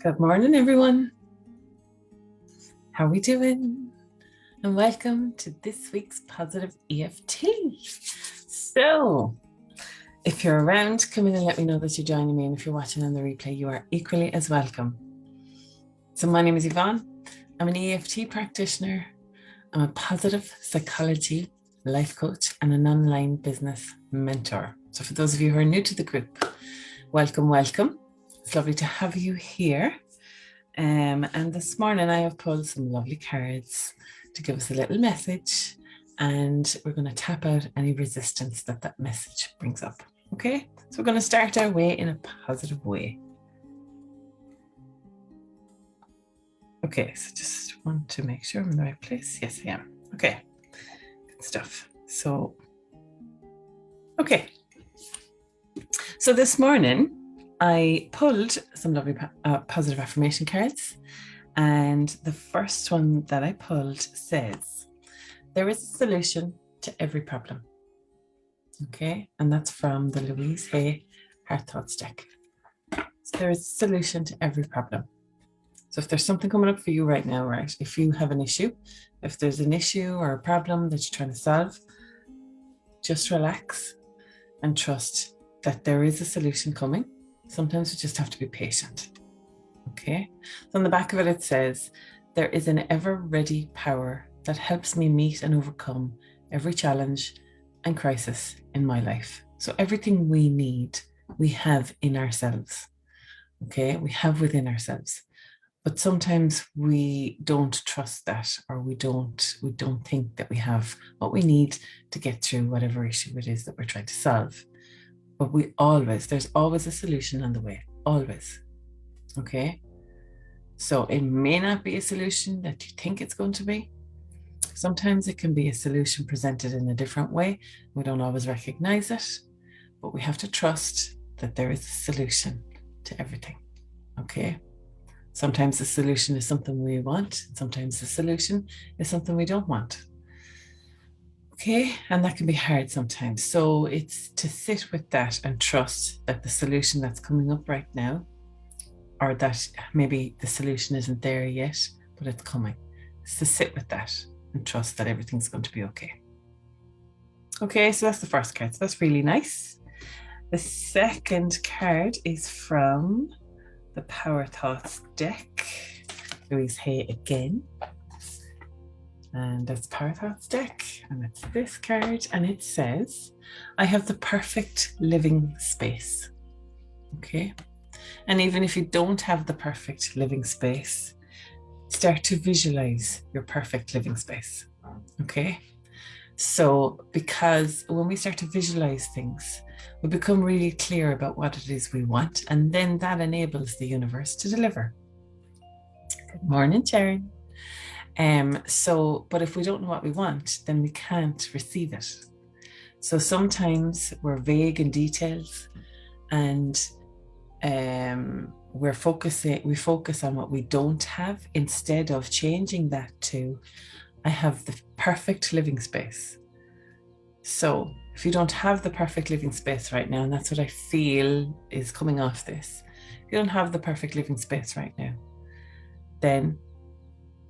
Good morning, everyone. How are we doing? And welcome to this week's Positive EFT. So, if you're around, come in and let me know that you're joining me. And if you're watching on the replay, you are equally as welcome. So my name is Yvonne. I'm an EFT practitioner. I'm a positive psychology life coach and an online business mentor. So for those of you who are new to the group, welcome, welcome. It's lovely to have you here. And this morning I have pulled some lovely cards to give us a little message, and we're going to tap out any resistance that message brings up. Okay, so we're going to start our way in a positive way. Okay, so just want to make sure I'm in the right place. Yes, I am. Okay, good stuff. So, okay. So this morning I pulled some lovely positive affirmation cards. And the first one that I pulled says, there is a solution to every problem. Okay, and that's from the Louise Hay Heart Thoughts deck. So there is a solution to every problem. So if there's something coming up for you right now, right? If you have an issue, if there's an issue or a problem that you're trying to solve, just relax and trust that there is a solution coming. Sometimes we just have to be patient. Okay, so on the back of it, it says, there is an ever-ready power that helps me meet and overcome every challenge and crisis in my life. So everything we need, we have in ourselves. Okay, we have within ourselves. But sometimes we don't trust that, or we don't think that we have what we need to get through whatever issue it is that we're trying to solve. But there's always a solution on the way, always. Okay, so it may not be a solution that you think it's going to be. Sometimes it can be a solution presented in a different way. We don't always recognize it, but we have to trust that there is a solution to everything. Okay, sometimes the solution is something we want. Sometimes the solution is something we don't want. Okay, and that can be hard sometimes. So it's to sit with that and trust that the solution that's coming up right now, or that maybe the solution isn't there yet, but it's coming. It's to sit with that and trust that everything's going to be okay. Okay, so that's the first card. So that's really nice. The second card is from the Power Thoughts deck. Louise Hay again. And that's Power Thoughts deck. And it's this card. And it says, I have the perfect living space. Okay. And even if you don't have the perfect living space, start to visualize your perfect living space. Okay. So, because when we start to visualize things, we become really clear about what it is we want, and then that enables the universe to deliver. Good morning, Sharon. But if we don't know what we want, then we can't receive it. So sometimes we're vague in details, and we focus on what we don't have instead of changing that to, I have the perfect living space. So if you don't have the perfect living space right now, and that's what I feel is coming off this, if you don't have the perfect living space right now, then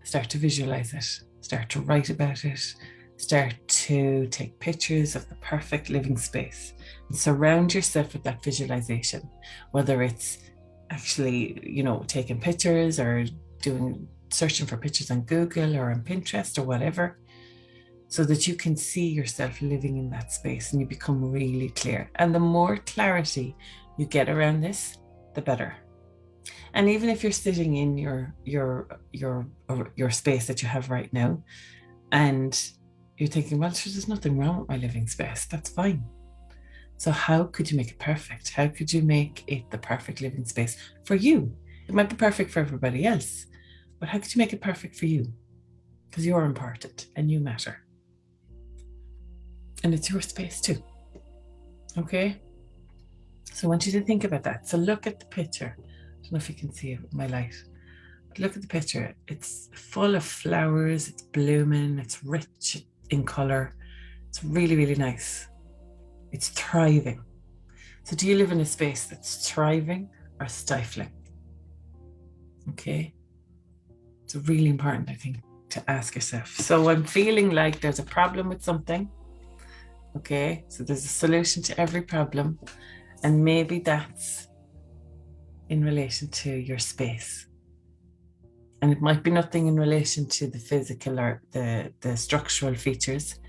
start to visualize it, start to write about it, start to take pictures of the perfect living space and surround yourself with that visualization, whether it's actually, taking pictures or searching for pictures on Google or on Pinterest or whatever, so that you can see yourself living in that space and you become really clear. And the more clarity you get around this, the better. And even if you're sitting in your space that you have right now, and you're thinking, well, there's nothing wrong with my living space, that's fine. So how could you make it perfect? How could you make it the perfect living space for you? It might be perfect for everybody else, but how could you make it perfect for you? Because you're important and you matter. And it's your space too. Okay? So I want you to think about that. So look at the picture. I don't know if you can see it with my light. But look at the picture. It's full of flowers. It's blooming. It's rich in color. It's really, really nice. It's thriving. So do you live in a space that's thriving or stifling? Okay. It's really important, I think, to ask yourself. So I'm feeling like there's a problem with something. Okay. So there's a solution to every problem. And maybe that's in relation to your space. And it might be nothing in relation to the physical or the structural features.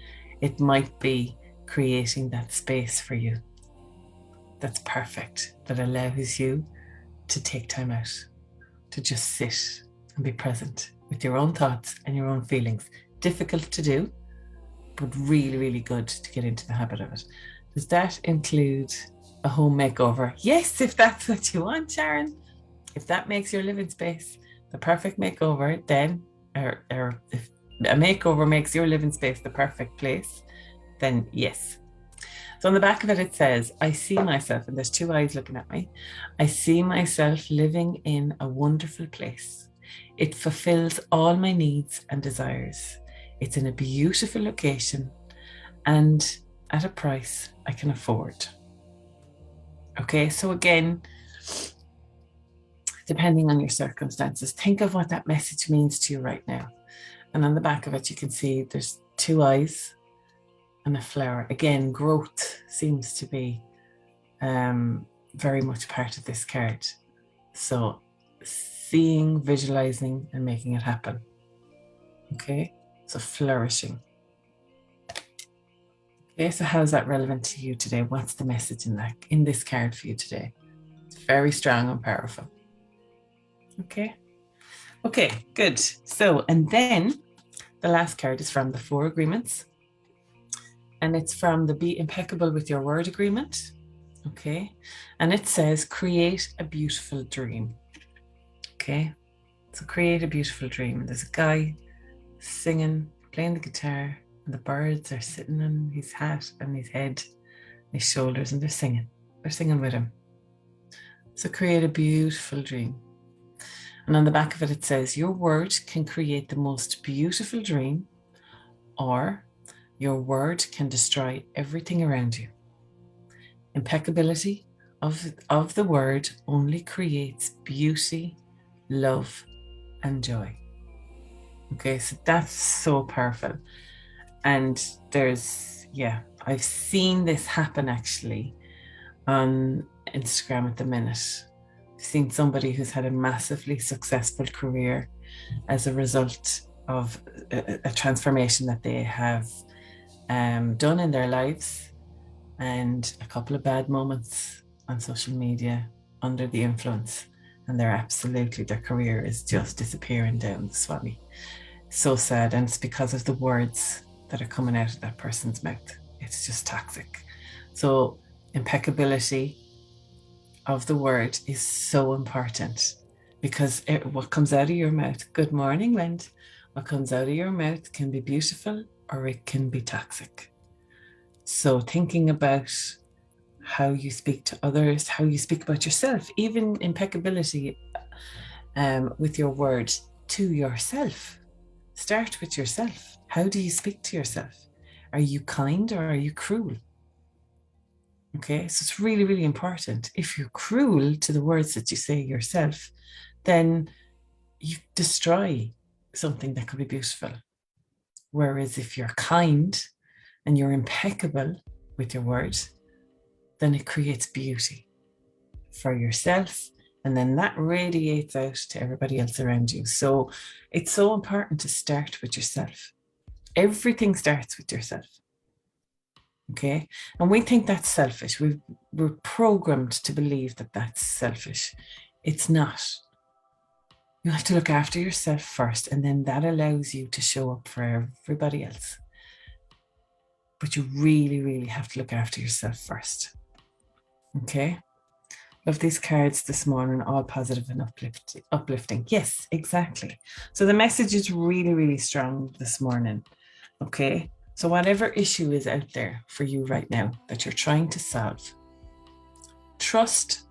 It might be creating that space for you that's perfect, that allows you to take time out, to just sit and be present with your own thoughts and your own feelings. Difficult to do, but really, really good to get into the habit of it. Does that include a home makeover? Yes, if that's what you want, Sharon. If that makes your living space the perfect makeover, then, or if a makeover makes your living space the perfect place, then yes. So on the back of it, it says, I see myself, and there's two eyes looking at me. I see myself living in a wonderful place. It fulfills all my needs and desires. It's in a beautiful location and at a price I can afford. Okay, so again, depending on your circumstances, think of what that message means to you right now. And on the back of it, you can see there's two eyes and a flower. Again, growth seems to be very much part of this card. So seeing, visualizing, and making it happen. Okay, so flourishing. Okay, so how's that relevant to you today? What's the message in this card for you today? It's very strong and powerful. Okay, good. So, and then the last card is from the 4 agreements. And it's from the Be Impeccable with Your Word agreement. Okay, and it says, create a beautiful dream. Okay, so create a beautiful dream. There's a guy singing, playing the guitar, and the birds are sitting on his hat and his head, his shoulders, and they're singing. They're singing with him. So create a beautiful dream. And on the back of it, it says, your word can create the most beautiful dream, or your word can destroy everything around you. Impeccability of the word only creates beauty, love, and joy. Okay, so that's so powerful. And I've seen this happen actually on Instagram at the minute. I've seen somebody who's had a massively successful career as a result of a transformation that they have done in their lives, and a couple of bad moments on social media under the influence, and their career is just disappearing down the swami. So sad, and it's because of the words that are coming out of that person's mouth. It's just toxic. So impeccability of the word is so important, because what comes out of your mouth, good morning, Wendy, what comes out of your mouth can be beautiful or it can be toxic. So thinking about how you speak to others, how you speak about yourself, even impeccability with your word to yourself. Start with yourself. How do you speak to yourself? Are you kind or are you cruel? Okay, so it's really, really important. If you're cruel to the words that you say yourself, then you destroy something that could be beautiful. Whereas if you're kind and you're impeccable with your words, then it creates beauty for yourself, and then that radiates out to everybody else around you. So it's so important to start with yourself. Everything starts with yourself. Okay, and we think that's selfish. We're programmed to believe that that's selfish. It's not. You have to look after yourself first, and then that allows you to show up for everybody else. But you really, really have to look after yourself first. Okay. Love these cards this morning, all positive and uplifting. Yes, exactly. So the message is really, really strong this morning. Okay. So whatever issue is out there for you right now that you're trying to solve, trust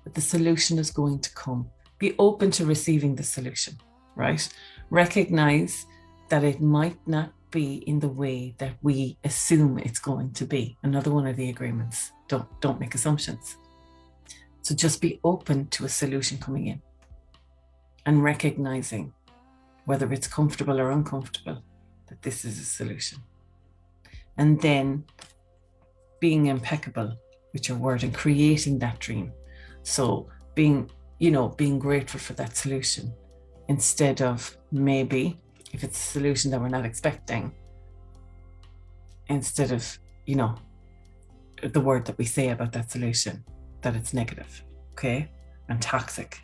that the solution is going to come. Be open to receiving the solution, right? Recognize that it might not be in the way that we assume it's going to be. Another one of the agreements. Don't make assumptions. So just be open to a solution coming in. and recognizing, whether it's comfortable or uncomfortable, that this is a solution. And then being impeccable with your word and creating that dream. So being grateful for that solution, instead of maybe, if it's a solution that we're not expecting, instead of, the word that we say about that solution, that it's negative, okay, and toxic.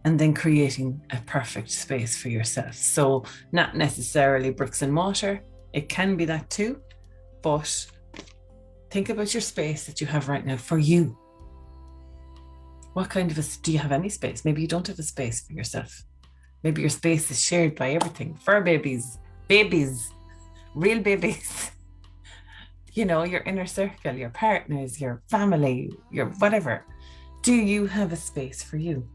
And then creating a perfect space for yourself. So not necessarily bricks and mortar, it can be that too, but think about your space that you have right now for you. What kind of do you have any space? Maybe you don't have a space for yourself. Maybe your space is shared by everything. Fur babies, real babies, your inner circle, your partners, your family, your whatever. Do you have a space for you?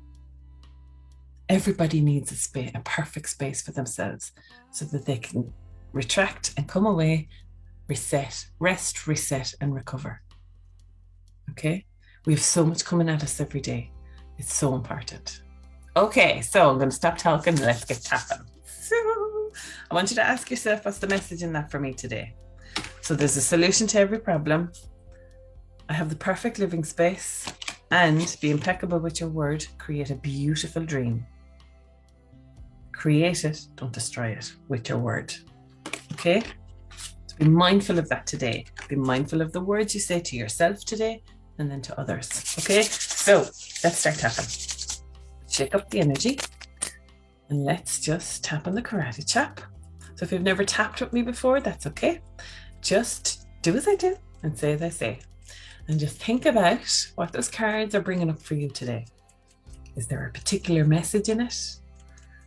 Everybody needs a perfect space for themselves, so that they can retract and come away, reset, rest, reset, and recover. Okay? We have so much coming at us every day. It's so important. Okay, so I'm going to stop talking and let's get tapping. So I want you to ask yourself, what's the message in that for me today? So there's a solution to every problem. I have the perfect living space, and be impeccable with your word. Create a beautiful dream. Create it, don't destroy it, with your word. Okay? So be mindful of that today. Be mindful of the words you say to yourself today and then to others. Okay? So let's start tapping. Shake up the energy and let's just tap on the karate chop. So if you've never tapped with me before, that's okay. Just do as I do and say as I say. And just think about what those cards are bringing up for you today. Is there a particular message in it?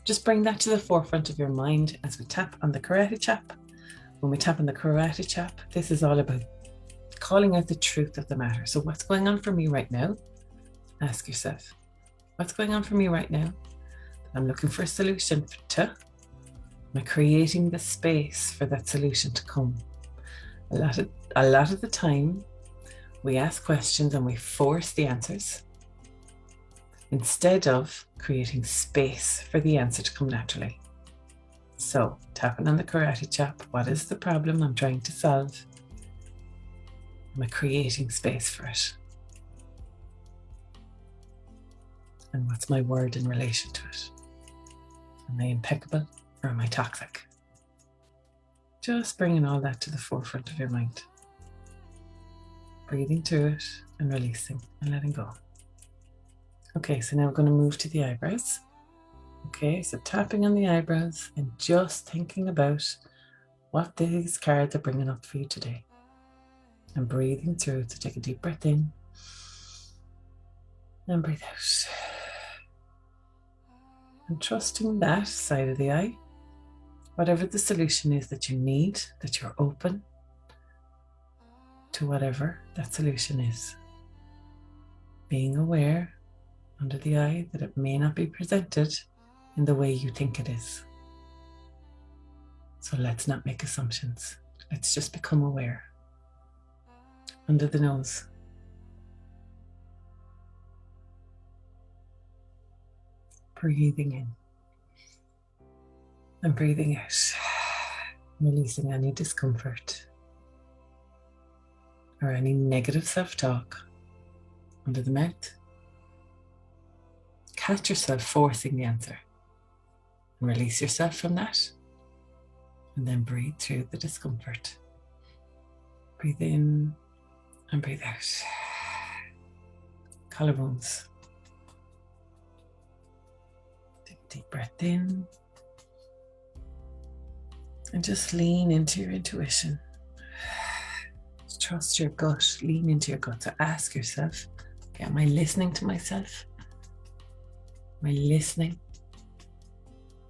Just bring that to the forefront of your mind as we tap on the karate chop. When we tap on the karate chop, this is all about calling out the truth of the matter. So what's going on for me right now? Ask yourself, what's going on for me right now? I'm looking for a solution to. Am I creating the space for that solution to come? A lot of the time, we ask questions and we force the answers, instead of creating space for the answer to come naturally. So, tapping on the karate chop, what is the problem I'm trying to solve? Am I creating space for it? And what's my word in relation to it? Am I impeccable or am I toxic? Just bringing all that to the forefront of your mind. Breathing through it and releasing and letting go. Okay, so now we're going to move to the eyebrows. Okay, so tapping on the eyebrows and just thinking about what these cards are bringing up for you today. And breathing through. So take a deep breath in and breathe out. And trusting that side of the eye, whatever the solution is that you need, that you're open to whatever that solution is. Being aware under the eye that it may not be presented in the way you think it is. So let's not make assumptions. Let's just become aware. Under the nose. Breathing in and breathing out. Releasing any discomfort or any negative self-talk under the mouth. Catch yourself forcing the answer and release yourself from that, and then breathe through the discomfort. Breathe in and breathe out. Collarbones. Take a deep breath in and just lean into your intuition. Just trust your gut, lean into your gut. So ask yourself, okay, am I listening to myself? Am I listening?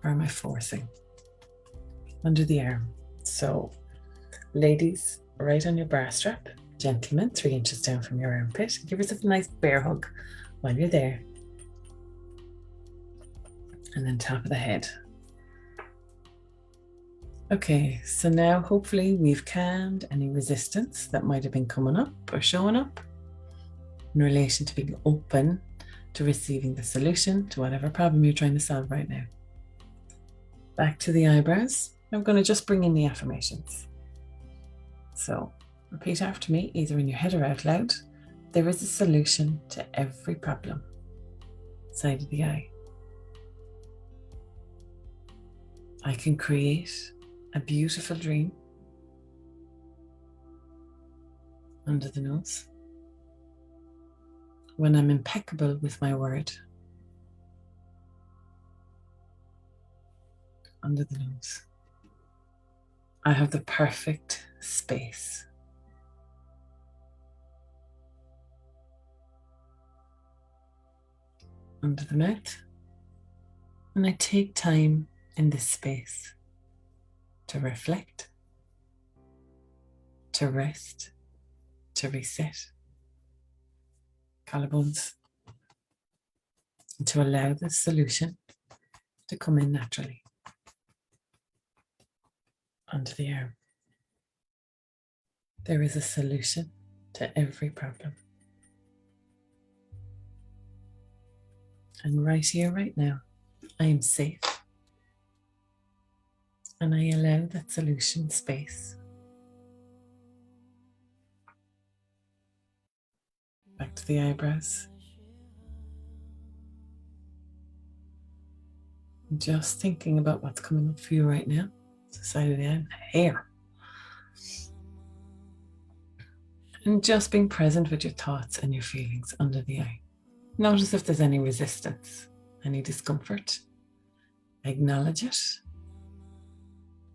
Or am I forcing? Under the arm. So, ladies, right on your bra strap. Gentlemen, 3 inches down from your armpit. Give yourself a nice bear hug while you're there. And then top of the head. Okay, so now hopefully we've calmed any resistance that might have been coming up or showing up in relation to being open to receiving the solution to whatever problem you're trying to solve right now. Back to the eyebrows. I'm going to just bring in the affirmations. So repeat after me, either in your head or out loud. There is a solution to every problem. Side of the eye. I can create a beautiful dream. Under the nose. When I'm impeccable with my word. Under the nose. I have the perfect space. Under the mouth. And I take time in this space to reflect, to rest, to reset. Collarbones. And to allow the solution to come in naturally. Under the arm. There is a solution to every problem. And right here, right now, I am safe. And I allow that solution space. Back to the eyebrows. Just thinking about what's coming up for you right now. It's the side of the eye, hair. And just being present with your thoughts and your feelings under the eye. Notice if there's any resistance, any discomfort. Acknowledge it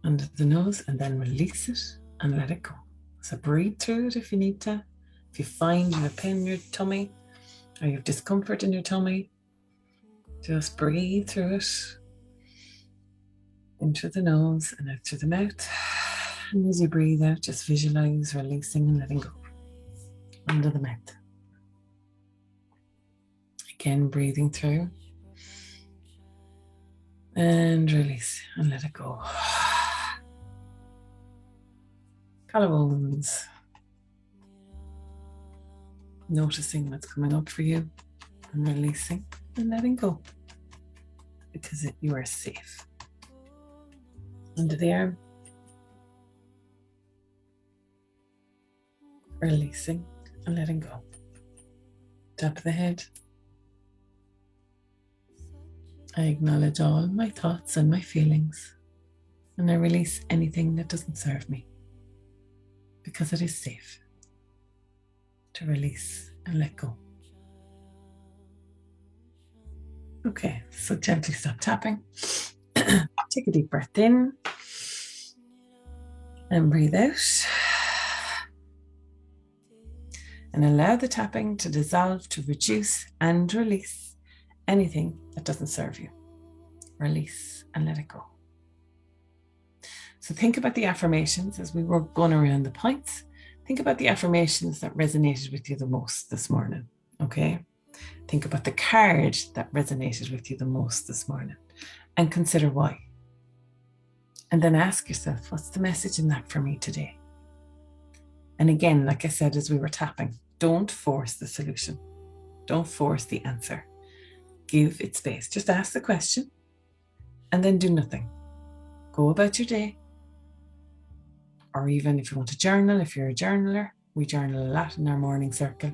under the nose and then release it and let it go. So breathe through it if you need to. If you find you have a pain in your tummy or you have discomfort in your tummy, just breathe through it. In through the nose and out through the mouth. And as you breathe out, just visualize releasing and letting go. Under the mouth. Again, breathing through. And release and let it go. Collarbones. Noticing what's coming up for you and releasing and letting go. Because you are safe. Under the arm. Releasing and letting go. Top of the head. I acknowledge all my thoughts and my feelings. And I release anything that doesn't serve me. Because it is safe to release and let go. Okay, so gently stop tapping. Take a deep breath in. And breathe out. And allow the tapping to dissolve, to reduce and release anything that doesn't serve you. Release and let it go. So think about the affirmations as we were going around the points. Think about the affirmations that resonated with you the most this morning, okay? Think about the card that resonated with you the most this morning and consider why. And then ask yourself, what's the message in that for me today? And again, like I said, as we were tapping, don't force the solution. Don't force the answer. Give it space. Just ask the question and then do nothing. Go about your day. Or even if you want to journal, if you're a journaler, we journal a lot in our morning circle.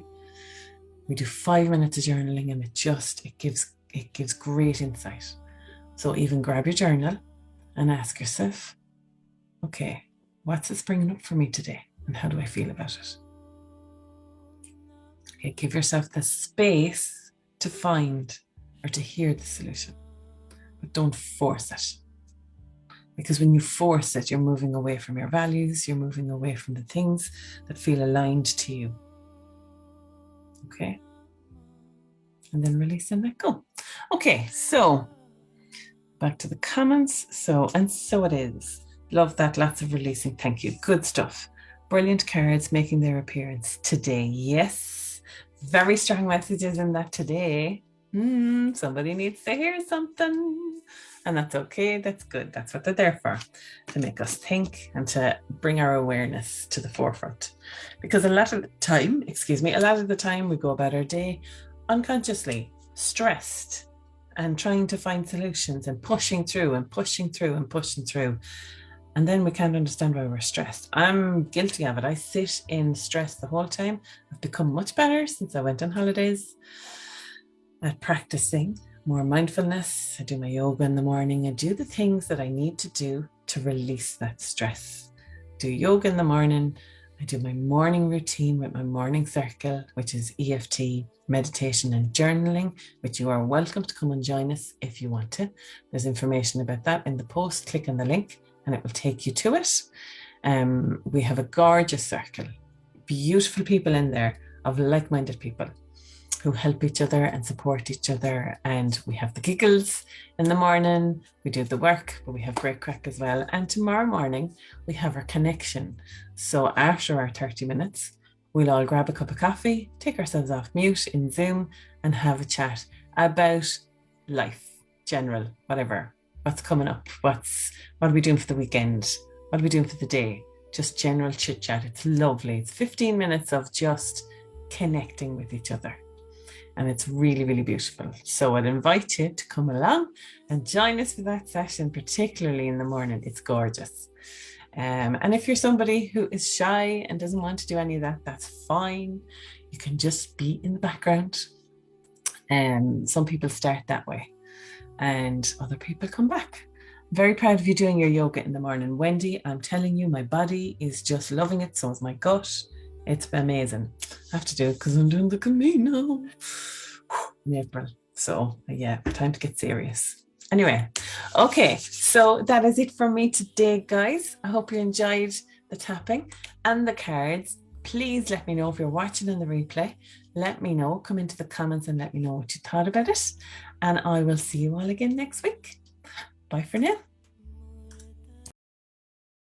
We do 5 minutes of journaling and it gives great insight. So even grab your journal and ask yourself, okay, what's this bringing up for me today? And how do I feel about it? Okay, give yourself the space to find or to hear the solution, but don't force it. Because when you force it, you're moving away from your values, you're moving away from the things that feel aligned to you. Okay? And then release and let go. Okay, so back to the comments. So it is. Love that. Lots of releasing. Thank you. Good stuff. Brilliant cards making their appearance today. Yes. Very strong messages in that today. Somebody needs to hear something. And that's okay. That's good. That's what they're there for. To make us think and to bring our awareness to the forefront. Because a lot of the time we go about our day unconsciously. stressed and trying to find solutions and pushing through and pushing through and pushing through. And then we can't understand why we're stressed. I'm guilty of it. I sit in stress the whole time. I've become much better since I went on holidays at practicing more mindfulness. I do my yoga in the morning. I do the things that I need to do to release that stress. Do yoga in the morning. I do my morning routine with my morning circle, which is EFT, meditation and journaling, which you are welcome to come and join us if you want to. There's information about that in the post. Click on the link and it will take you to it. We have a gorgeous circle, beautiful people in there of like-minded people who help each other and support each other. And we have the giggles in the morning, we do the work, but we have great crack as well. And tomorrow morning, we have our connection. So after our 30 minutes, we'll all grab a cup of coffee, take ourselves off mute in Zoom and have a chat about life, general, whatever, what's coming up, what are we doing for the weekend, what are we doing for the day, just general chit chat. It's lovely. It's 15 minutes of just connecting with each other. And it's really, really beautiful. So I'd invite you to come along and join us for that session, particularly in the morning. It's gorgeous. And if you're somebody who is shy and doesn't want to do any of that, that's fine. You can just be in the background. Some people start that way and other people come back. I'm very proud of you doing your yoga in the morning. Wendy, I'm telling you, my body is just loving it. So is my gut. It's amazing. I have to do it because I'm doing the Camino in April. So yeah, time to get serious. Anyway, okay, so that is it from me today, guys. I hope you enjoyed the tapping and the cards. Please let me know if you're watching in the replay. Let me know. Come into the comments and let me know what you thought about it. And I will see you all again next week. Bye for now.